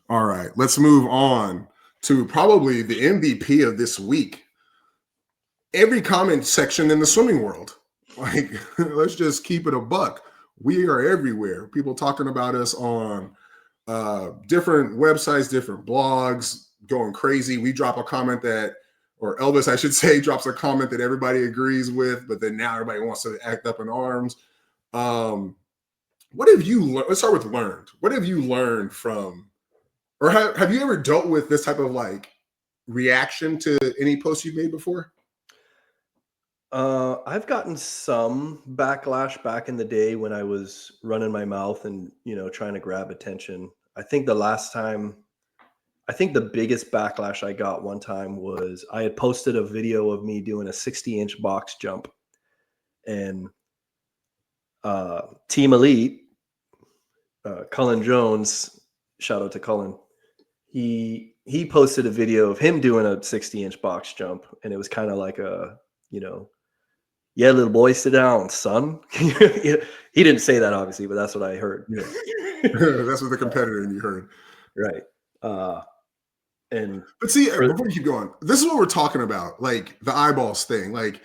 All right, let's move on to probably the MVP of this week. Every comment section in the swimming world. Like, let's just keep it a buck. We are everywhere. People talking about us on different websites, different blogs, going crazy. We drop a comment that, or Elvis, I should say, drops a comment that everybody agrees with, but then now everybody wants to act up in arms. What have you learned? Let's start with learned. What have you learned from, or have you ever dealt with this type of like reaction to any post you've made before? I've gotten some backlash back in the day when I was running my mouth and, trying to grab attention. I think the biggest backlash I got one time was I had posted a video of me doing a 60-inch box jump, and Team Elite, Cullen Jones, shout out to Cullen. He posted a video of him doing a 60-inch box jump, and it was kind of like a, yeah, little boy, sit down, son. He didn't say that, obviously, but that's what I heard. Yeah. That's what the competitor in you heard. Right. But see, before you keep going, this is what we're talking about, like the eyeballs thing. Like,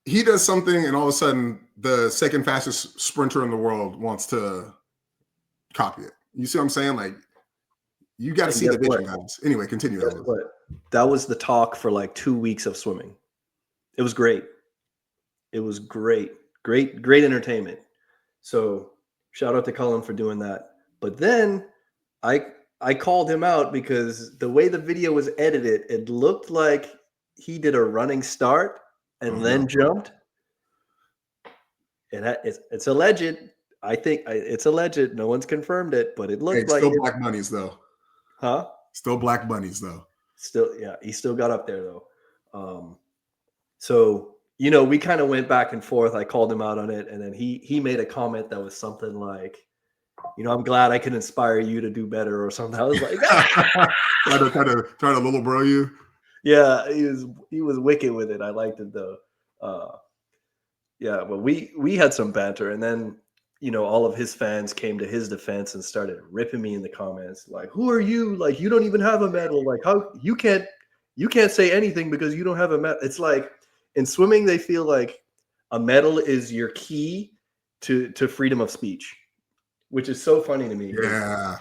he does something, and all of a sudden, the second fastest sprinter in the world wants to copy it. You see what I'm saying? Like, you got to see the vision, guys. Anyway, continue. That was the talk for like 2 weeks of swimming. It was great. It was great entertainment. So shout out to Cullen for doing that. But then I called him out because the way the video was edited, it looked like he did a running start and then jumped. And it's alleged. I think it's alleged. No one's confirmed it, but it looked like still black bunnies though. Huh? Still black bunnies though. Still, yeah, he still got up there though. So, we kind of went back and forth. I called him out on it, and then he made a comment that was something like, I'm glad I can inspire you to do better or something. I was like, try to little bro you. Yeah, he was wicked with it. I liked it though. Yeah, but we had some banter, and then all of his fans came to his defense and started ripping me in the comments, like, "Who are you? Like, you don't even have a medal. Like, how you can't say anything because you don't have a medal." It's like in swimming, they feel like a medal is your key to freedom of speech, which is so funny to me. Yeah.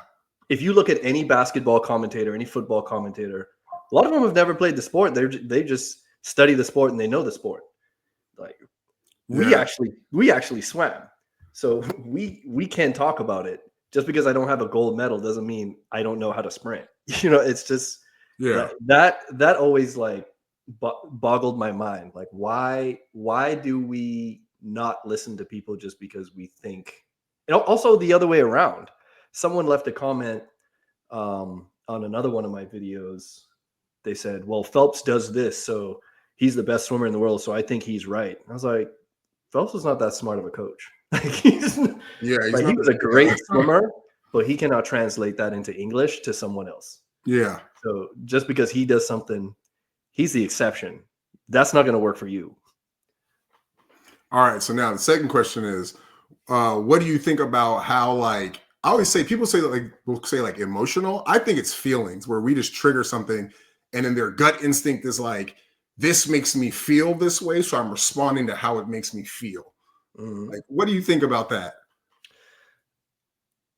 If you look at any basketball commentator, any football commentator, a lot of them have never played the sport. They just study the sport and they know the sport. Like we actually swam, so we can talk about it. Just because I don't have a gold medal doesn't mean I don't know how to sprint. It's just that always like boggled my mind. Like why do we not listen to people just because we think? Also the other way around. Someone left a comment on another one of my videos. They said, well, Phelps does this, so he's the best swimmer in the world, so I think he's right. I was like, Phelps is not that smart of a coach. He was a great swimmer, but he cannot translate that into English to someone else. Yeah. So just because he does something, he's the exception. That's not going to work for you. All right. So now the second question is, what do you think about how, like, I always say, people say that, like, we'll say like emotional. I think it's feelings where we just trigger something and then their gut instinct is like, this makes me feel this way, so I'm responding to how it makes me feel. Mm-hmm. Like, what do you think about that?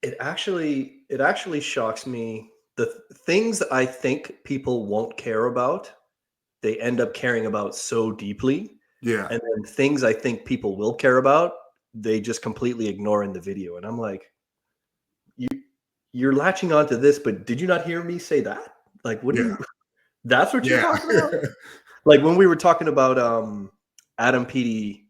It actually shocks me. The things I think people won't care about, they end up caring about so deeply. Yeah. And then things I think people will care about, they just completely ignore in the video. And I'm like, you're latching onto this, but did you not hear me say that? Like, what do you? That's what you're talking about? Like when we were talking about Adam Peaty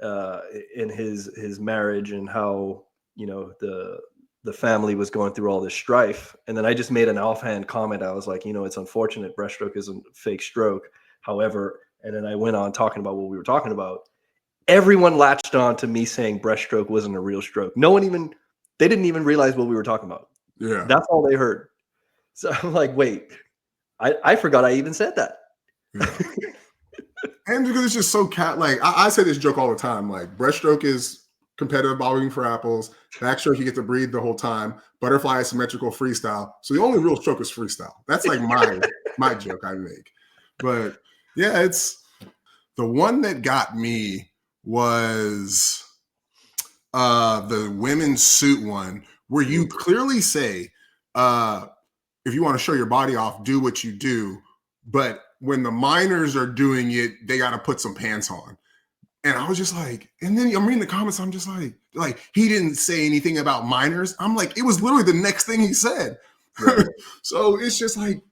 in his marriage and how the family was going through all this strife, and then I just made an offhand comment. I was like, it's unfortunate breaststroke isn't fake stroke. However, and then I went on talking about what we were talking about. Everyone latched on to me saying breaststroke wasn't a real stroke. They didn't even realize what we were talking about. Yeah, that's all they heard. So I'm like, wait, I forgot I even said that. Yeah. And because it's just so like I say this joke all the time, like breaststroke is competitive bobbing for apples. Back stroke, you get to breathe the whole time. Butterfly asymmetrical freestyle. So the only real stroke is freestyle. That's like my joke I make. But yeah, it's the one that got me was the women's suit one, where you clearly say, if you want to show your body off, do what you do. But when the minors are doing it, they got to put some pants on. And I was just like, and then I'm reading the comments, I'm just like he didn't say anything about minors. I'm like, it was literally the next thing he said. Right. So it's just like,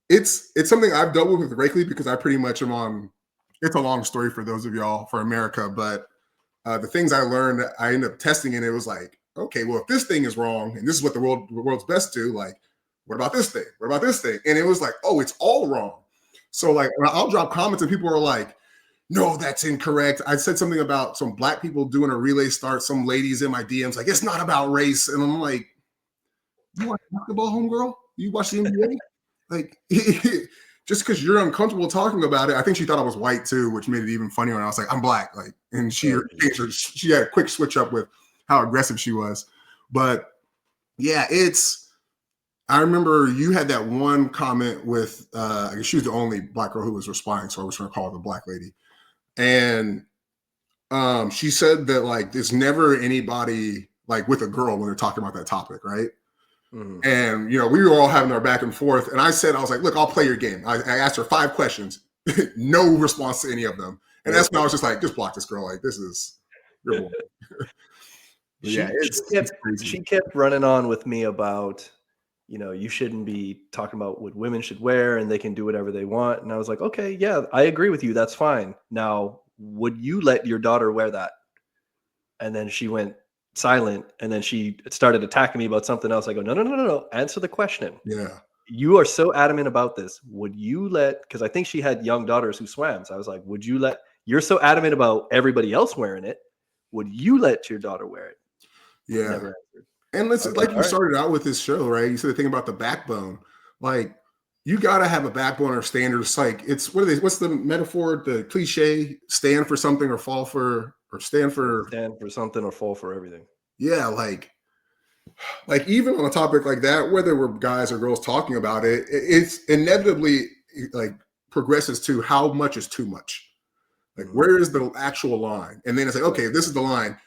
it's something I've dealt with regularly because I pretty much am on, it's a long story for those of y'all for America, but the things I learned, I ended up testing, and it was like, okay, well, if this thing is wrong, and this is what the world's best do, like, what about this thing? What about this thing? And it was like, oh, it's all wrong. So like, I'll drop comments and people are like, no, that's incorrect. I said something about some black people doing a relay start. Some ladies in my DMs like, it's not about race. And I'm like, you watch basketball, homegirl? You watch the NBA? Like, just because you're uncomfortable talking about it. I think she thought I was white too, which made it even funnier. And I was like, I'm black. Like, and she had a quick switch up with how aggressive she was. But yeah, I remember you had that one comment with, I guess she was the only black girl who was responding. So I was going to call her the black lady. And she said that like there's never anybody like with a girl when they're talking about that topic, right? Mm-hmm. And you know, we were all having our back and forth, and I was like, look, I'll play your game. I asked her 5 questions, no response to any of them, and that's when I was just like, just block this girl. Like, this is your boy. She kept running on with me about, you know, you shouldn't be talking about what women should wear and they can do whatever they want. And I was like, okay, yeah, I agree with you. That's fine. Now, would you let your daughter wear that? And then she went silent, and then she started attacking me about something else. I go, no. Answer the question. Yeah. You are so adamant about this. Would you let, because I think she had young daughters who swam. So I was like, would you let, you're so adamant about everybody else wearing it. Would you let your daughter wear it? Yeah. Never answered. And listen, like you started out with this show, right? You said the thing about the backbone. Like, you got to have a backbone or standards. Like, it's, what's the metaphor, the cliche, stand for something or fall for, or stand for something or fall for everything. Yeah. Like even on a topic like that, whether we're guys or girls talking about it, it's inevitably like progresses to how much is too much. Like, where is the actual line? And then it's like, okay, this is the line.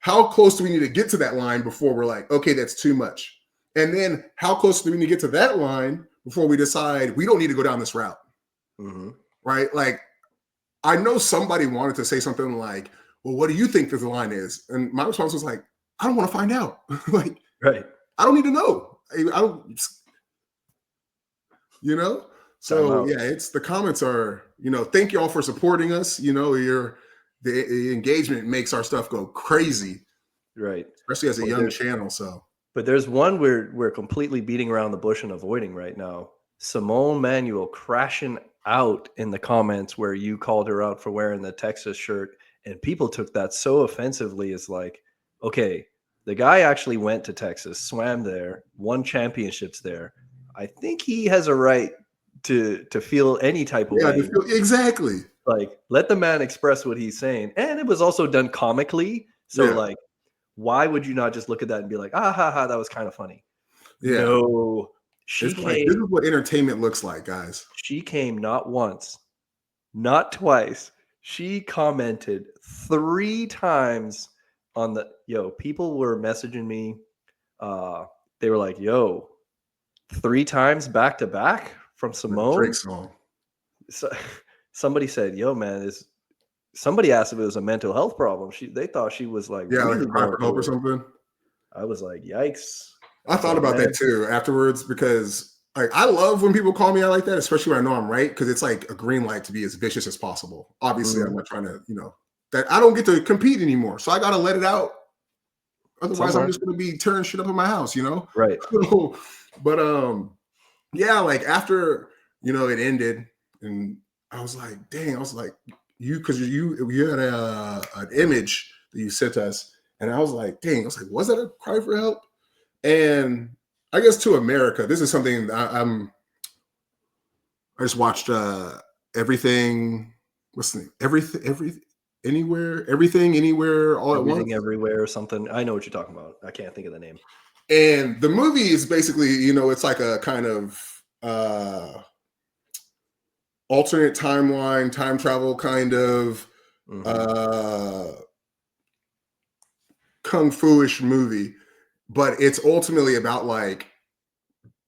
How close do we need to get to that line before we're like, okay, that's too much? And then how close do we need to get to that line before we decide we don't need to go down this route? Mm-hmm. Right? Like, I know somebody wanted to say something like, well, what do you think the line is? And my response was like, I don't want to find out. Like, right. I don't need to know. I don't, you know? So yeah, it's, the comments are, you know, thank you all for supporting us. You know, the engagement makes our stuff go crazy. Right. Especially as a young channel. So, but there's one we're completely beating around the bush and avoiding right now. Simone Manuel crashing out in the comments where you called her out for wearing the Texas shirt, and people took that so offensively. As like, okay, the guy actually went to Texas, swam there, won championships there. I think he has a right to feel any type of way. Exactly. Like, let the man express what he's saying. And it was also done comically. So like, why would you not just look at that and be like, ah, ha, ha, that was kind of funny? Yeah. No. This is what entertainment looks like, guys. She came not once, not twice. She commented 3 times on the, people were messaging me. They were like, 3 times back to back from Simone. Drake song. So, somebody said, man, somebody asked if it was a mental health problem. They thought she was like, really like for help or something. I was like, yikes. I thought about that too afterwards, because like, I love when people call me out like that, especially when I know I'm right, because it's like a green light to be as vicious as possible. Obviously, I'm not trying to, that I don't get to compete anymore, so I got to let it out. Otherwise, I'm just going to be tearing shit up in my house, Right. But yeah, like after it ended, and I was like, dang, because you had an image that you sent us, and I was like, dang, was that a cry for help? And I guess to America, this is something I just watched everything. What's the name? Everything. Anywhere, everything, anywhere, all at Everything, once. everywhere, or something. I know what you're talking about. I can't think of the name. And the movie is basically, it's like a kind of alternate timeline, time travel kind of kung fu-ish movie, but it's ultimately about like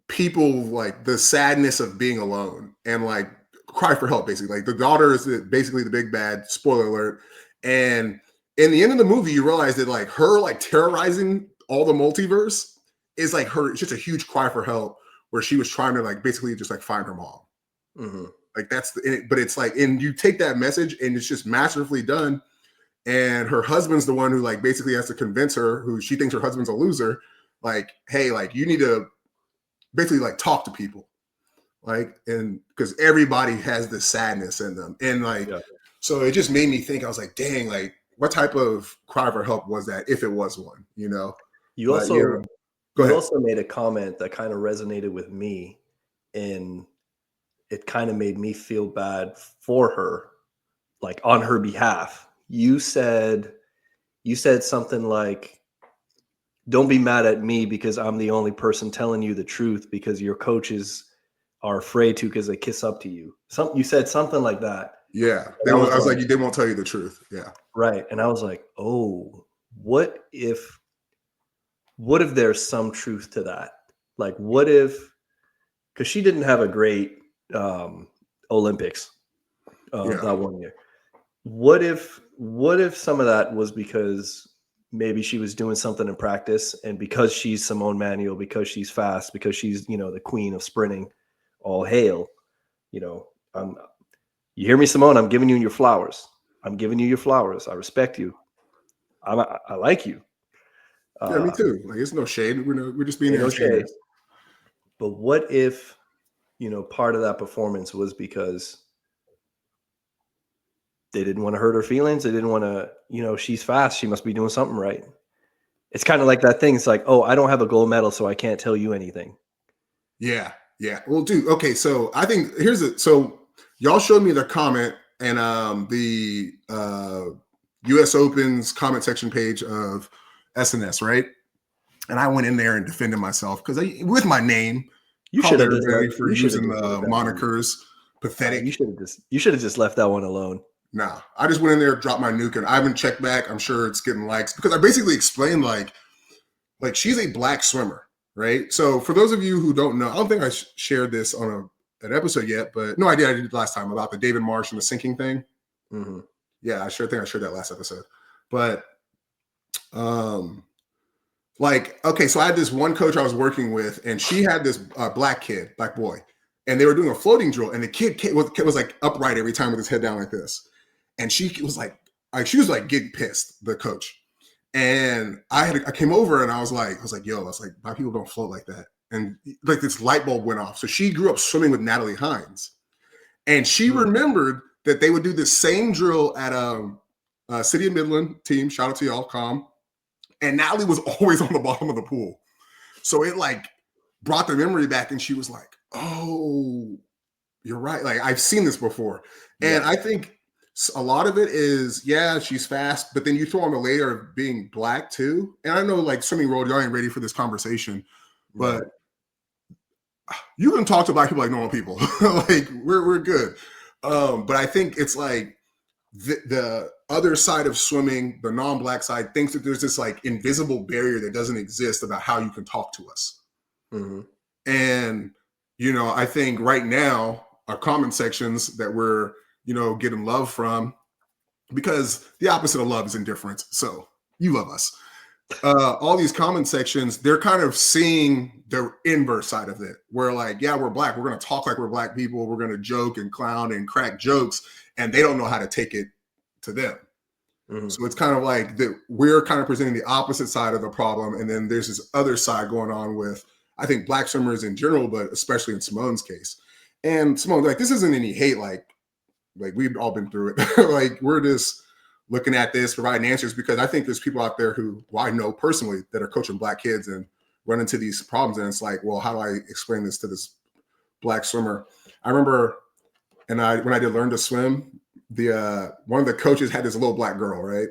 people, like the sadness of being alone and like cry for help. Basically, like the daughter is basically the big bad. Spoiler alert. And in the end of the movie, you realize that like her like terrorizing all the multiverse is like her. It's just a huge cry for help where she was trying to like basically just like find her mom. Like that's but it's like, and you take that message and it's just masterfully done. And her husband's the one who like basically has to convince her, who she thinks her husband's a loser, like, hey, like you need to basically like talk to people, like, and because everybody has this sadness in them. And like, so it just made me think, I was like, dang, like what type of cry for help was that, if it was one, You but also yeah, go ahead. also made a comment that kind of resonated with me, and it kind of made me feel bad for her, like on her behalf. You said something like, don't be mad at me because I'm the only person telling you the truth because your coaches are afraid to because they kiss up to you. You said something like that. Yeah, I was I was like, like, they won't tell you the truth. Yeah, right. And I was like, oh, what if there's some truth to that? Like, what if, because she didn't have a great Olympics yeah, that one year. What if some of that was because maybe she was doing something in practice, and because she's Simone Manuel, because she's fast, because she's, the queen of sprinting, all hail, I'm, you hear me, Simone? I'm giving you your flowers. I'm giving you your flowers. I respect you. I like you. yeah, me too. Like it's no shade. We're just being Ain't no shade. entertainers. But what if, part of that performance was because they didn't want to hurt her feelings. They didn't want to, she's fast. She must be doing something right. It's kind of like that thing. It's like, oh, I don't have a gold medal, so I can't tell you anything. Yeah, yeah. Well, dude. Okay, so I think so y'all showed me the comment and the U.S. Open's comment section page of SNS, right? And I went in there and defended myself because with my name, You should called have just everybody for using the that one. monikers. Pathetic. You should have just left that one alone. Nah, I just went in there, dropped my nuke, and I haven't checked back. I'm sure it's getting likes because I basically explained like she's a black swimmer, right? So for those of you who don't know, I don't think I shared this on an episode yet, but no, I did last time about the David Marsh and the sinking thing. Yeah, I sure think I shared that last episode. But like, okay, so I had this one coach I was working with, and she had this black boy, and they were doing a floating drill, and the kid was like upright every time with his head down like this, and she was like getting pissed, the coach. And I came over and I was like, yo, black people don't float like that. And like this light bulb went off. So she grew up swimming with Natalie Hines. And she remembered that they would do the same drill at a City of Midland team. Shout out to y'all, calm. And Natalie was always on the bottom of the pool. So it like brought the memory back. And she was like, oh, you're right. Like I've seen this before. And I think a lot of it is, yeah, she's fast, but then you throw on the layer of being black too. And I know like Swimming World, y'all ain't ready for this conversation, but you can talk to black people like normal people. Like we're good. But I think it's like the other side of swimming, the non-black side, thinks that there's this like invisible barrier that doesn't exist about how you can talk to us. And, I think right now our comment sections that we're, getting love from, because the opposite of love is indifference. So you love us. All these comment sections, they're kind of seeing the inverse side of it, where like, yeah, we're black. We're going to talk like we're black people. We're going to joke and clown and crack jokes, and they don't know how to take it to them. So it's kind of like that we're kind of presenting the opposite side of the problem. And then there's this other side going on with, I think, black swimmers in general, but especially in Simone's case. And Simone, like, this isn't any hate, like we've all been through it. Like we're just looking at this, providing answers, because I think there's people out there who I know personally that are coaching black kids and run into these problems. And it's like, well, how do I explain this to this black swimmer? I remember, when I did Learn to Swim, the one of the coaches had this little black girl, right?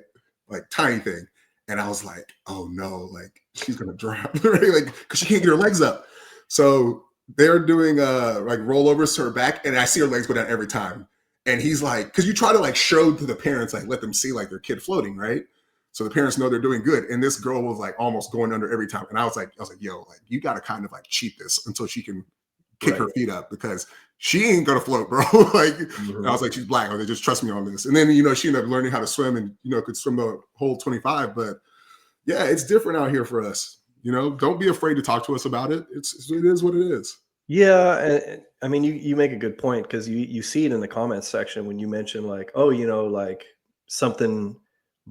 Like tiny thing. And I was like, oh no, like she's gonna drop, right? Like, because she can't get her legs up. So they're doing like rollovers to her back, and I see her legs go down every time. And he's like, because you try to like show to the parents, like let them see like their kid floating, right? So the parents know they're doing good. And this girl was like almost going under every time. And I was like, yo, like you gotta kind of like cheat this until she can kick her feet up, because she ain't gonna float, bro. Like I was like, she's black. I was like, just trust me on this. And then she ended up learning how to swim, and could swim the whole 25. But yeah, it's different out here for us. Don't be afraid to talk to us about it. It is what it is. Yeah, and I mean, you make a good point, because you see it in the comments section when you mention like, oh, like something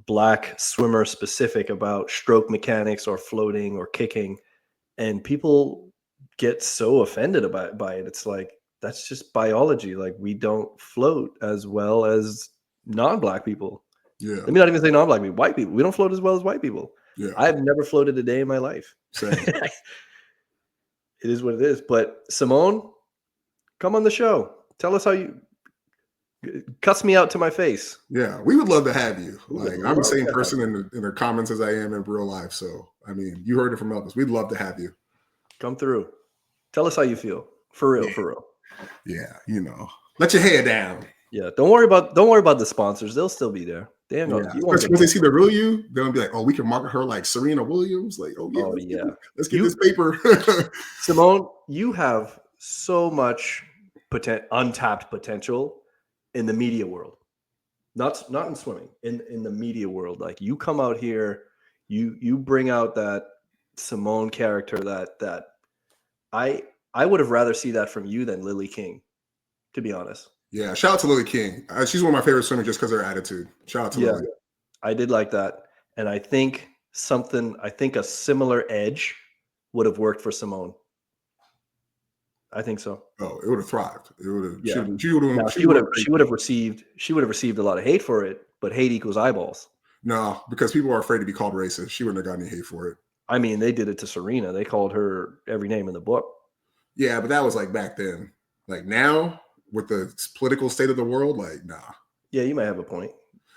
black swimmer specific about stroke mechanics or floating or kicking, and people get so offended by it. It's like, that's just biology. Like, we don't float as well as non-black people. Yeah. Let me not even say non-black people. White people, we don't float as well as white people. Yeah. I've never floated a day in my life. Same. It is what it is. But Simone, come on the show. Tell us how you cuss me out to my face. Yeah, we would love to have you. Like, I'm the same person in the comments as I am in real life. So, I mean, you heard it from others. We'd love to have you. Come through. Tell us how you feel. For real, for real. Yeah, let your hair down. Yeah, don't worry about the sponsors. They'll still be there. They know. Yeah. Especially when they see the real you, they'll be like, "Oh, we can market her like Serena Williams." Like, "Oh yeah, let's get this paper." Simone, you have so much untapped potential in the media world. Not in swimming, in the media world. Like, you come out here, you bring out that Simone character that I would have rather see that from you than Lily King, to be honest. Yeah, shout out to Lily King. She's one of my favorite swimmers just because of her attitude. Shout out to Lily. I did like that. And I think a similar edge would have worked for Simone. I think so. Oh, it would have thrived. It would have. Yeah. She would have received a lot of hate for it, but hate equals eyeballs. No, because people are afraid to be called racist. She wouldn't have gotten any hate for it. I mean, they did it to Serena. They called her every name in the book. Yeah, but that was like back then. Like now, with the political state of the world, like, nah. Yeah, you might have a point.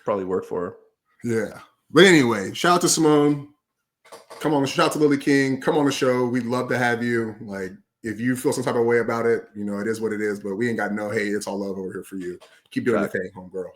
Probably worked for her. Yeah. But anyway, shout out to Simone. Come on, shout out to Lily King. Come on the show. We'd love to have you. Like, if you feel some type of way about it, it is what it is, but we ain't got no hate. It's all love over here for you. Keep doing your thing, homegirl.